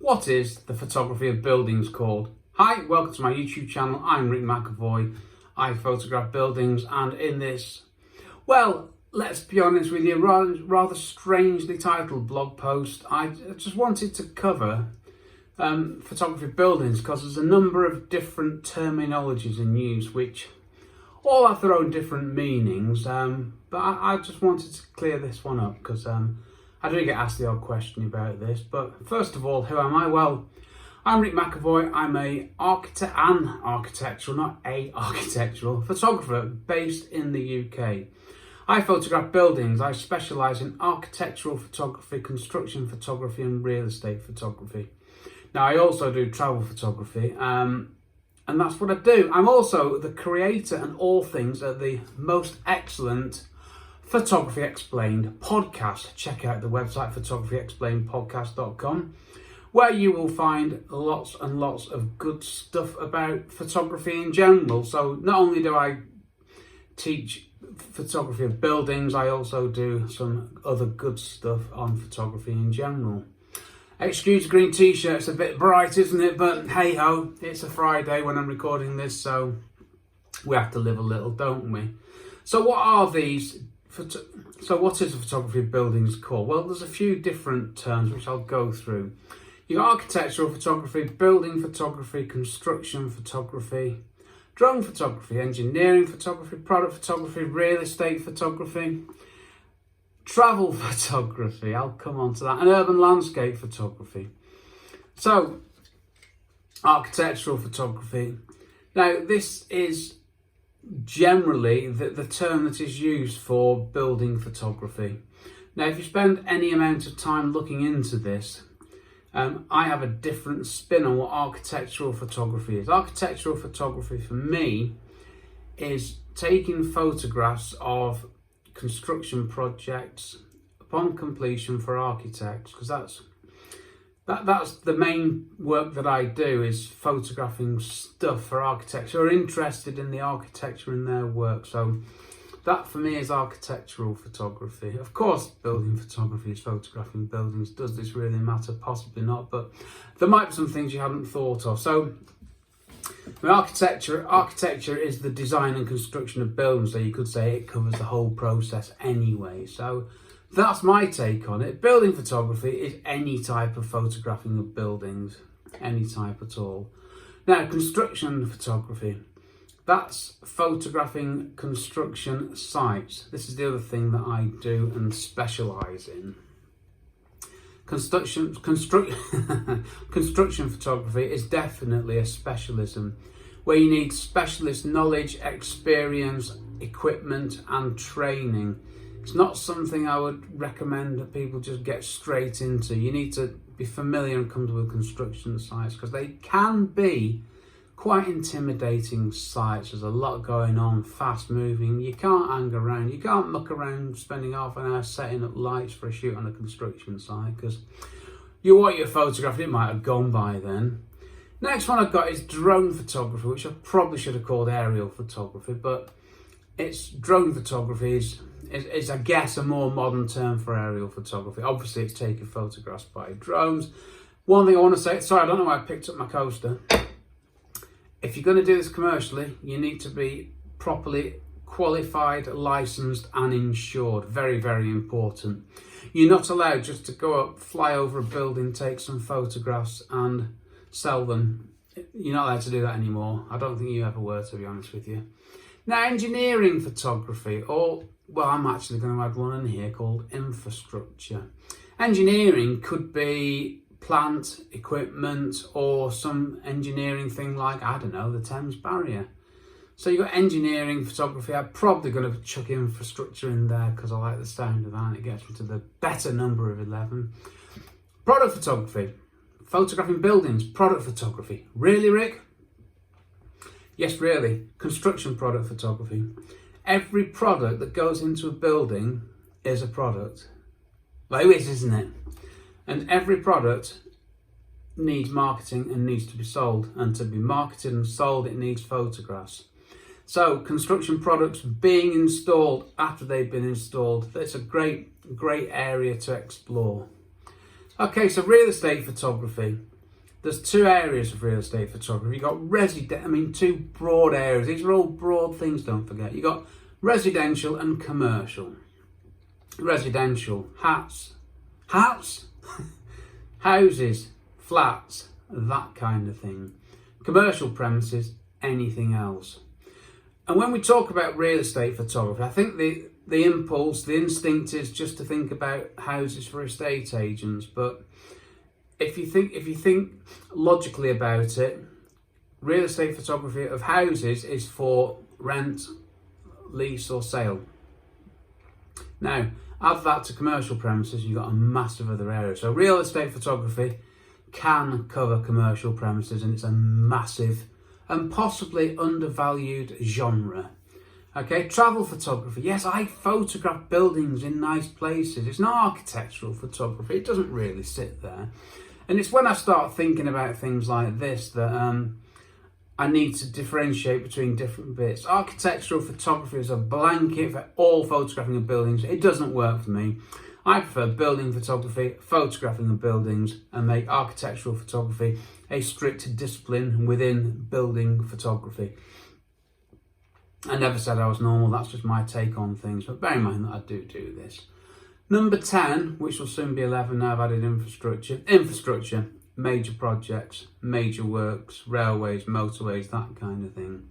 What is the photography of buildings called? Hi, welcome to my YouTube channel. I'm Rick McAvoy. I photograph buildings, and in this, well, let's be honest with you, rather strangely titled blog post, I just wanted to cover photography of buildings because there's a number of different terminologies in use which all have their own different meanings, but I just wanted to clear this one up because I do get asked the odd question about this. But first of all, who am I? Well, I'm Rick McAvoy. I'm an architectural photographer based in the UK. I photograph buildings. I specialise in architectural photography, construction photography and real estate photography. Now, I also do travel photography, and that's what I do. I'm also the creator and all things at the most excellent Photography Explained podcast. Check out the website photographyexplainedpodcast.com, where you will find lots and lots of good stuff about photography in general. So not only do I teach photography of buildings, I also do some other good stuff on photography in general. Excuse the green t-shirt, it's a bit bright, isn't it? But hey ho, it's a Friday when I'm recording this, so we have to live a little, don't we? So what are these? So what is the photography of buildings called? Well, there's a few different terms which I'll go through. You've got architectural photography, building photography, construction photography, drone photography, engineering photography, product photography, real estate photography, travel photography, I'll come on to that, and urban landscape photography. So, architectural photography. Now, this is generally the term that is used for building photography. Now, if you spend any amount of time looking into this, I have a different spin on what architectural photography is. Architectural photography for me is taking photographs of construction projects upon completion for architects, because that's the main work that I do, is photographing stuff for architects who are interested in the architecture in their work. So that for me is architectural photography. Of course, building photography is photographing buildings. Does this really matter? Possibly not, but there might be some things you hadn't thought of. So architecture is the design and construction of buildings, so you could say it covers the whole process anyway. So that's my take on it. Building photography is any type of photographing of buildings, any type at all. Now, construction photography, that's photographing construction sites. This is the other thing that I do and specialise in. Construction photography is definitely a specialism where you need specialist knowledge, experience, equipment and training. It's not something I would recommend that people just get straight into. You need to be familiar and comfortable with construction sites because they can be quite intimidating sites. There's a lot going on, fast moving. You can't hang around. You can't muck around spending half an hour setting up lights for a shoot on a construction site because what you're photographing, it might have gone by then. Next one I've got is drone photography, which I probably should have called aerial photography, but it's drone photography is I guess a more modern term for aerial photography. Obviously it's taking photographs by drones. One thing I want to say, sorry, I don't know why I picked up my coaster. If you're going to do this commercially, you need to be properly qualified, licensed and insured. Very, very important. You're not allowed just to go up, fly over a building, take some photographs and sell them. You're not allowed to do that anymore. I don't think you ever were, to be honest with you. Now, engineering photography, well, I'm actually going to add one in here called infrastructure. Engineering could be plant, equipment, or some engineering thing like, I don't know, the Thames Barrier. So you've got engineering photography. I'm probably going to chuck infrastructure in there because I like the sound of that and it gets me to the better number of 11. Product photography, photographing buildings, product photography. Really, Rick? Yes, really. Construction product photography. Every product that goes into a building is a product. Well, it is, isn't it? And every product needs marketing and needs to be sold. And to be marketed and sold, it needs photographs. So construction products being installed after they've been installed, that's a great area to explore. Okay, so real estate photography. there's two areas of real estate photography. You've got two broad areas. These are all broad things, don't forget. You've got residential and commercial. Residential, hats, houses, flats, that kind of thing. Commercial premises, anything else. And when we talk about real estate photography, I think the impulse, the instinct is just to think about houses for estate agents. But if you think logically about it, real estate photography of houses is for rent, lease or sale. Now, add that to commercial premises, you've got a massive other area. So real estate photography can cover commercial premises, and it's a massive and possibly undervalued genre. Okay, travel photography. Yes, I photograph buildings in nice places. It's not architectural photography. It doesn't really sit there. And it's when I start thinking about things like this that I need to differentiate between different bits. Architectural photography is a blanket for all photographing of buildings. It doesn't work for me. I prefer building photography, photographing of buildings, and make architectural photography a strict discipline within building photography. I never said I was normal, that's just my take on things, but bear in mind that I do this. Number 10, which will soon be 11 now I've added infrastructure. Infrastructure, major projects, major works, railways, motorways, that kind of thing.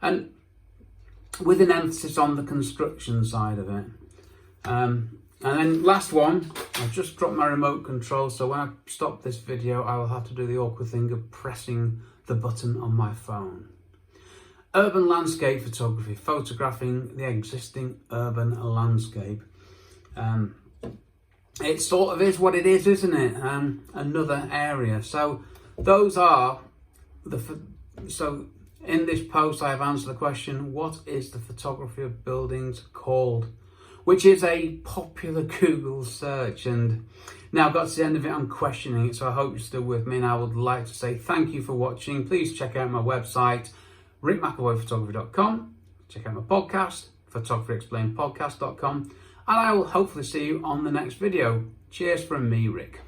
And with an emphasis on the construction side of it. And then last one, I've just dropped my remote control, so when I stop this video, I will have to do the awkward thing of pressing the button on my phone. Urban landscape photography, photographing the existing urban landscape. It sort of is what it is, isn't it? Another area. So those are so in this post I've answered the question, what is the photography of buildings called? Which is a popular Google search, and now I've got to the end of it, I'm questioning it, so I hope you're still with me, and I would like to say thank you for watching. Please check out my website, rickmcavoyphotography.com. Check out my podcast, photographyexplainedpodcast.com, and I will hopefully see you on the next video. Cheers from me, Rick.